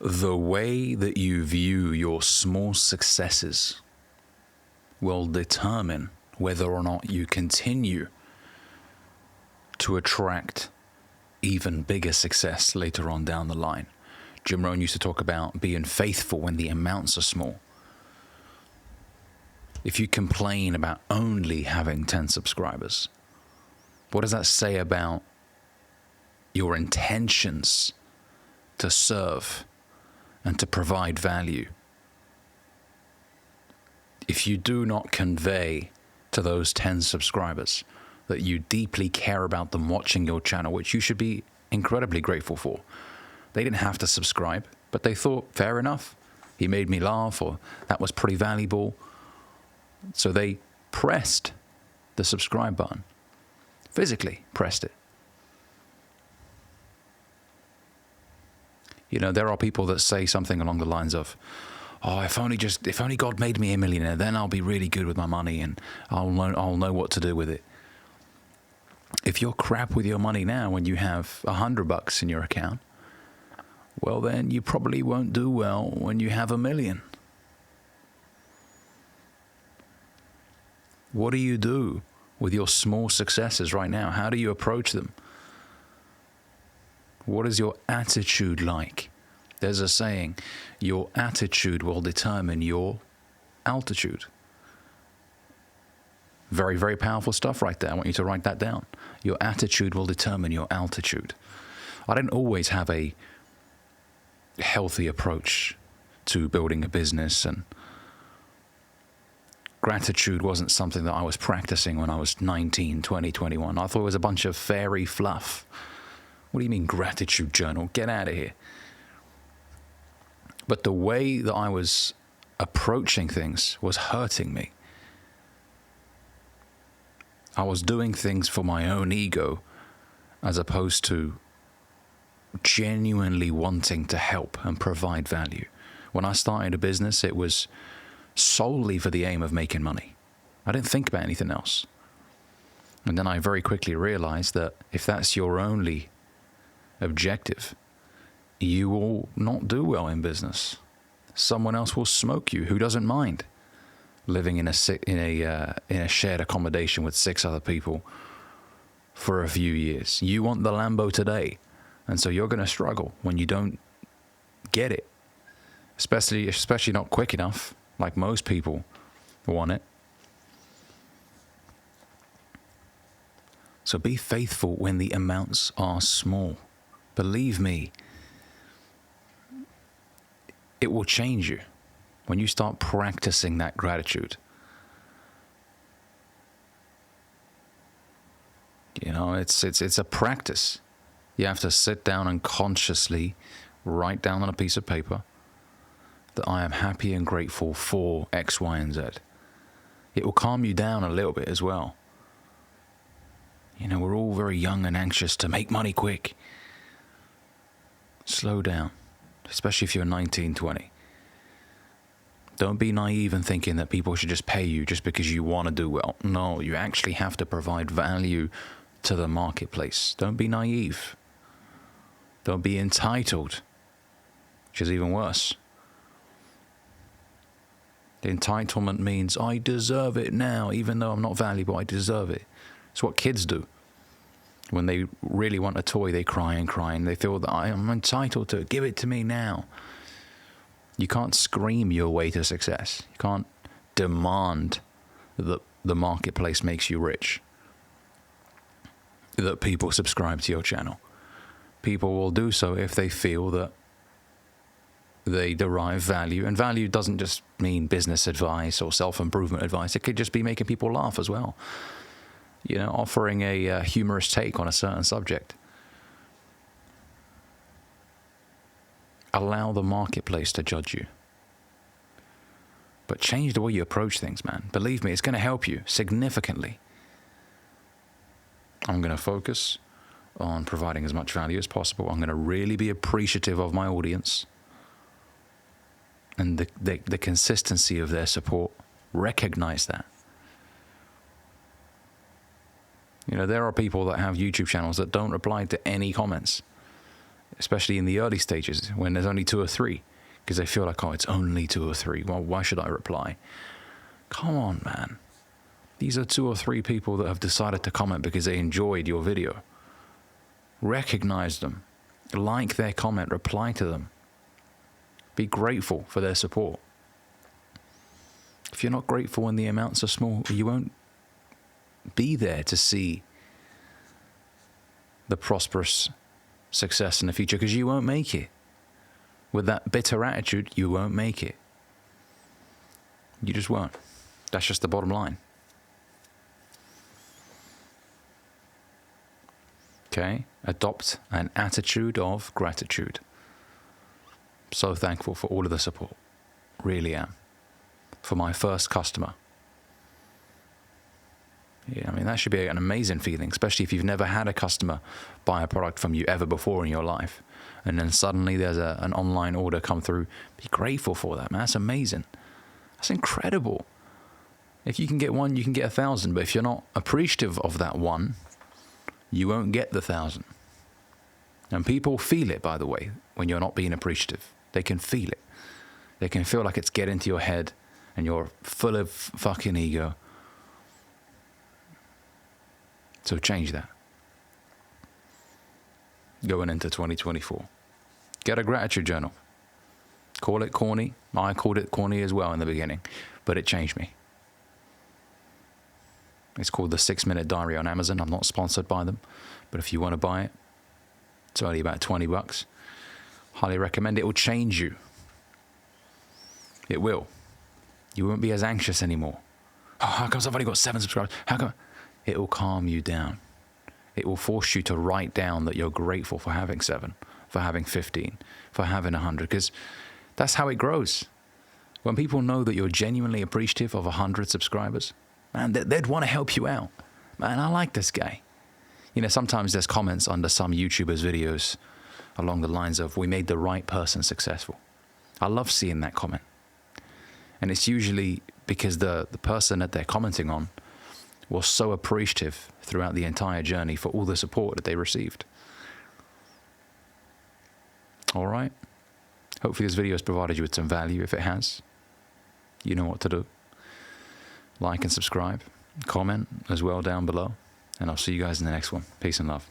The way that you view your small successes will determine whether or not you continue to attract even bigger success later on down the line. Jim Rohn used to talk about being faithful when the amounts are small. If you complain about only having 10 subscribers, what does that say about your intentions to serve and to provide value? If you do not convey to those 10 subscribers that you deeply care about them watching your channel, which you should be incredibly grateful for. They didn't have to subscribe, but they thought, fair enough, he made me laugh, or that was pretty valuable. So they pressed the subscribe button, physically pressed it. You know, there are people that say something along the lines of, oh, if only God made me a millionaire, then I'll be really good with my money and I'll know what to do with it. If you're crap with your money now when you have $100 in your account, well, then you probably won't do well when you have $1 million. What do you do with your small successes right now? How do you approach them? What is your attitude like? There's a saying, your attitude will determine your altitude. Very, very powerful stuff right there. I want you to write that down. Your attitude will determine your altitude. I didn't always have a healthy approach to building a business, and gratitude wasn't something that I was practicing when I was 19, 20, 21. I thought it was a bunch of fairy fluff. What do you mean gratitude journal? Get out of here. But the way that I was approaching things was hurting me. I was doing things for my own ego as opposed to genuinely wanting to help and provide value. When I started a business, it was solely for the aim of making money. I didn't think about anything else. And then I very quickly realized that if that's your only objective, you will not do well in business. Someone else will smoke you who doesn't mind living in a shared accommodation with 6 other people for a few years. You want the Lambo today, and so you're going to struggle when you don't get it, especially not quick enough, like most people want it. So be faithful when the amounts are small. Believe me, it will change you when you start practicing that gratitude. You know, it's a practice. You have to sit down and consciously write down on a piece of paper that I am happy and grateful for X, Y, and Z. It will calm you down a little bit as well. You know, we're all very young and anxious to make money quick. Slow down, especially if you're 19, 20. Don't be naive in thinking that people should just pay you just because you want to do well. No, you actually have to provide value to the marketplace. Don't be naive. Don't be entitled, which is even worse. The entitlement means I deserve it now, even though I'm not valuable, I deserve it. It's what kids do. When they really want a toy, they cry and cry, and they feel that I am entitled to it. Give it to me now. You can't scream your way to success. You can't demand that the marketplace makes you rich, that people subscribe to your channel. People will do so if they feel that they derive value. And value doesn't just mean business advice or self-improvement advice. It could just be making people laugh as well. You know, offering a humorous take on a certain subject. Allow the marketplace to judge you. But change the way you approach things, man. Believe me, it's going to help you significantly. I'm going to focus on providing as much value as possible. I'm going to really be appreciative of my audience and the consistency of their support. Recognize that. You know, there are people that have YouTube channels that don't reply to any comments. especially in the early stages when there's only 2 or 3, because they feel like, oh, it's only 2 or 3. Well, why should I reply? Come on, man. These are 2 or 3 people that have decided to comment because they enjoyed your video. Recognize them. Like their comment. Reply to them. Be grateful for their support. If you're not grateful when the amounts are small, you won't be there to see the prosperous success in the future, because you won't make it. With that bitter attitude, you won't make it. You just won't. That's just the bottom line. Okay? Adopt an attitude of gratitude. So thankful for all of the support. Really am. For my first customer. Yeah, I mean, that should be an amazing feeling, especially if you've never had a customer buy a product from you ever before in your life. And then suddenly there's an online order come through. Be grateful for that, man. That's amazing. That's incredible. If you can get one, you can get 1,000. But if you're not appreciative of that one, you won't get the 1,000. And people feel it, by the way, when you're not being appreciative. They can feel it. They can feel like it's getting to your head and you're full of fucking ego. So change that. Going into 2024. Get a gratitude journal. Call it corny. I called it corny as well in the beginning, but it changed me. It's called the 6-Minute Diary on Amazon. I'm not sponsored by them, but if you want to buy it, it's only about $20. Highly recommend it. It will change you. It will. You won't be as anxious anymore. Oh, how come I've only got 7 subscribers? How come? It will calm you down. It will force you to write down that you're grateful for having 7, for having 15, for having 100, because that's how it grows. When people know that you're genuinely appreciative of 100 subscribers, man, they'd want to help you out. Man, I like this guy. You know, sometimes there's comments under some YouTubers' videos along the lines of, we made the right person successful. I love seeing that comment. And it's usually because the person that they're commenting on was so appreciative throughout the entire journey for all the support that they received. All right. Hopefully this video has provided you with some value. If it has, you know what to do. Like and subscribe. Comment as well down below. And I'll see you guys in the next one. Peace and love.